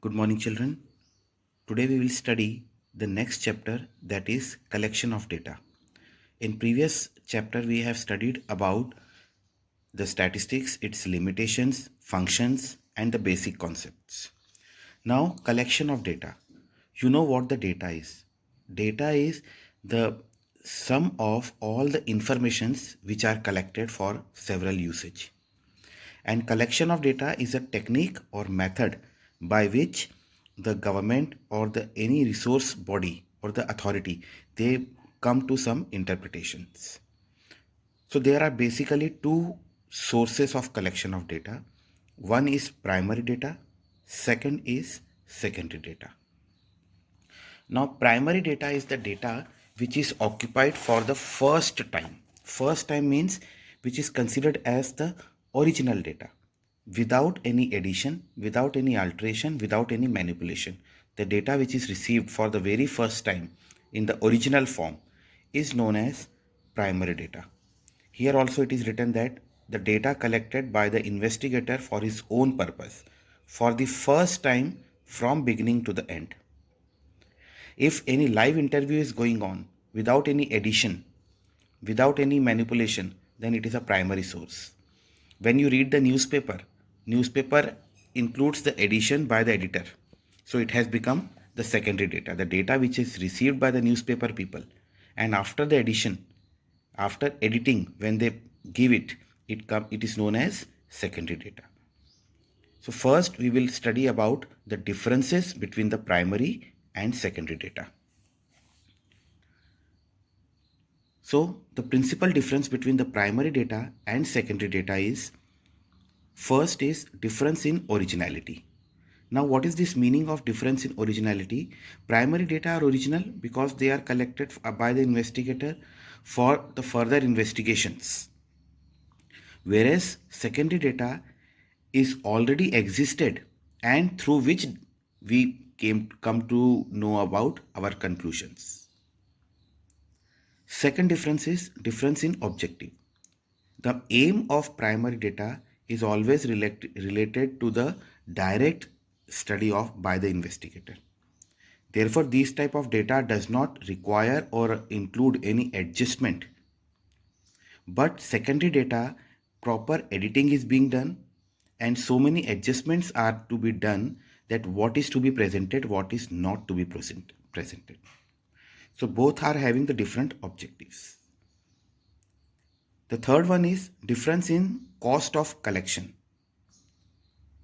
Good morning, children. Today we will study the next chapter, that is collection of data. In previous chapter we have studied about the statistics, its limitations, functions and the basic concepts. Now collection of data. You know what the data is. Data is the sum of all the informations which are collected for several usage. And collection of data is a technique or method by which the government or the any resource body or the authority, they come to some interpretations. So there are basically two sources of collection of data. One is primary data, second is secondary data. Now primary data is the data which is occupied for the first time. First time means which is considered as the original data, without any addition, without any alteration, without any manipulation. The data which is received for the very first time in the original form is known as primary data. Here also it is written that the data collected by the investigator for his own purpose for the first time from beginning to the end. If any live interview is going on without any addition, without any manipulation, then it is a primary source. When you read the newspaper includes the addition by the editor. So it has become the secondary data, the data which is received by the newspaper people. And after the addition, after editing, when they give it, it is known as secondary data. So first we will study about the differences between the primary and secondary data. So the principal difference between the primary data and secondary data is, first is difference in originality. Now what is this meaning of difference in originality? Primary data are original because they are collected by the investigator for the further investigations. Whereas secondary data is already existed and through which we come to know about our conclusions. Second difference is difference in objective. The aim of primary data is always related to the direct study of by the investigator. Therefore, this type of data does not require or include any adjustment. But secondary data, proper editing is being done and so many adjustments are to be done that what is to be presented, what is not to be presented. So both are having the different objectives. The third one is difference in cost of collection.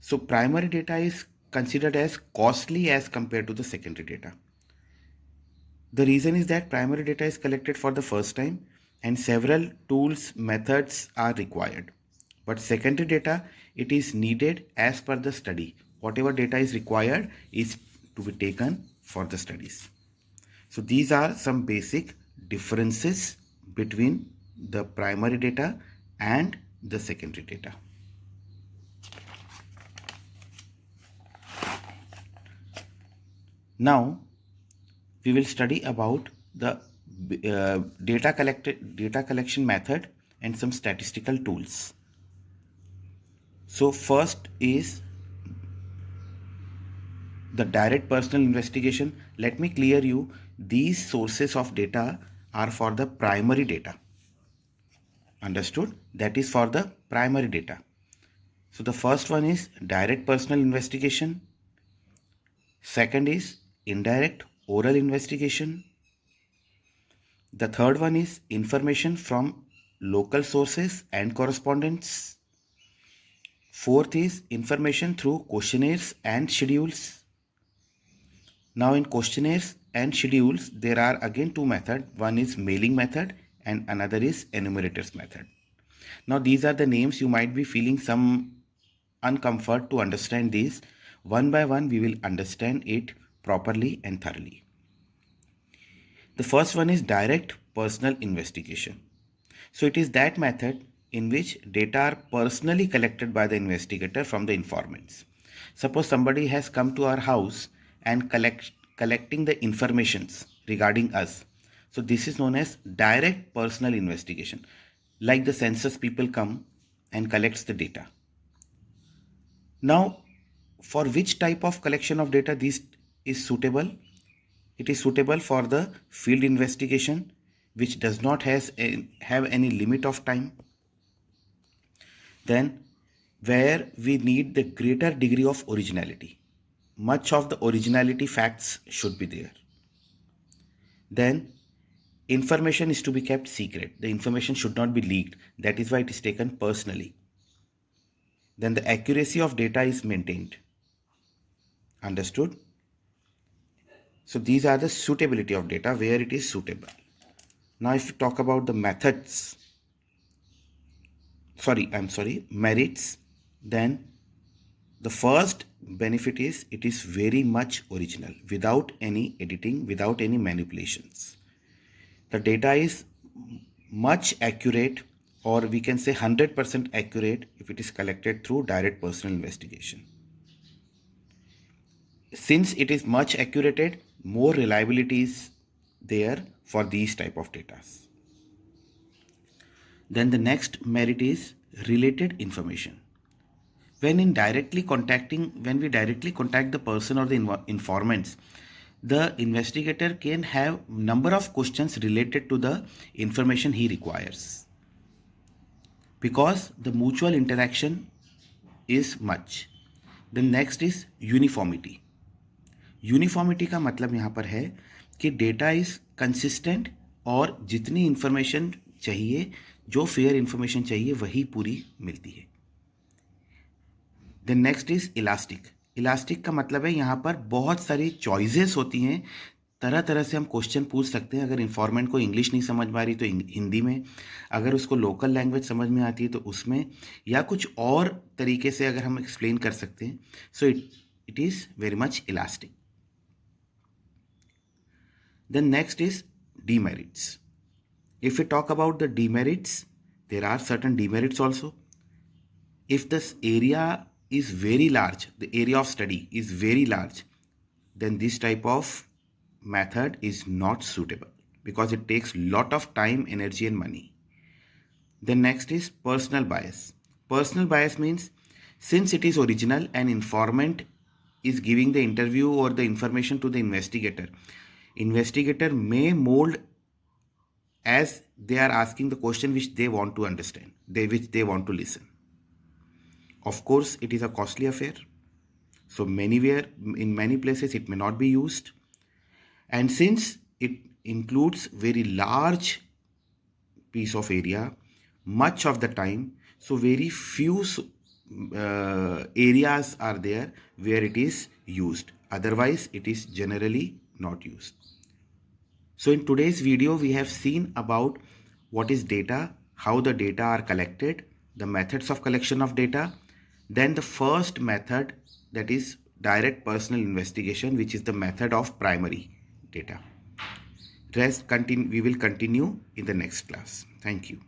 So primary data is considered as costly as compared to the secondary data. The reason is that primary data is collected for the first time and several tools, methods are required. But secondary data, it is needed as per the study. Whatever data is required is to be taken for the studies. So these are some basic differences between the primary data and the secondary data. Now we will study about the data collection method and some statistical tools. So first is the direct personal investigation. Let me clear you, these sources of data are for the primary data. Understood? That is for the primary data. So the first one is direct personal investigation. Second is indirect oral investigation. The third one is information from local sources and correspondents. Fourth is information through questionnaires and schedules. Now in questionnaires and schedules, there are again two methods. One is mailing method and another is enumerators method. Now these are the names. You might be feeling some uncomfort to understand these. One by one we will understand it properly and thoroughly. The first one is direct personal investigation. So it is that method in which data are personally collected by the investigator from the informants. Suppose somebody has come to our house and collecting the informations regarding us. So this is known as direct personal investigation. Like the census people come and collects the data. Now, for which type of collection of data this is suitable? It is suitable for the field investigation, which does not have any limit of time. Then where we need the greater degree of originality. Much of the originality facts should be there. Then information is to be kept secret. The information should not be leaked. That is why it is taken personally. Then the accuracy of data is maintained. Understood? So these are the suitability of data, where it is suitable. Now if you talk about the methods, merits, then the first benefit is it is very much original, without any editing, without any manipulations. The data is much accurate, or we can say 100% accurate if it is collected through direct personal investigation. Since it is much accurate, more reliability is there for these type of data. Then the next merit is related information. When we directly contact the person or the informants, the investigator can have number of questions related to the information he requires, because the mutual interaction is much. The next is uniformity. Uniformity का मतलब यहाँ पर है कि data is consistent, और जितनी information चाहिए, जो फेयर इंफॉर्मेशन चाहिए, वही पूरी मिलती है. The next is elastic. Elastic का मतलब है यहाँ पर बहुत सारी चॉइसेस होती हैं, तरह तरह से हम क्वेश्चन पूछ सकते हैं. अगर इंफॉर्मेंट को इंग्लिश नहीं समझ में आ रही तो हिंदी में, अगर उसको लोकल लैंग्वेज समझ में आती है तो उसमें, या कुछ और तरीके से अगर हम एक्सप्लेन कर सकते हैं. So it is very much elastic. Then next is demerits. If we talk about the demerits, there are certain demerits also. If this area is very large, the area of study is very large, then this type of method is not suitable, because it takes lot of time, energy and money. Then next is personal bias. Personal bias means, since it is original and informant is giving the interview or the information to the investigator may mold as they are asking the question which they want to understand, which they want to listen. Of course, it is a costly affair. So in many places it may not be used. And since it includes very large piece of area, much of the time, so very few areas are there where it is used. Otherwise, it is generally not used. So in today's video, we have seen about what is data, how the data are collected, the methods of collection of data, then the first method, that is direct personal investigation, which is the method of primary data. We will continue in the next class. Thank you.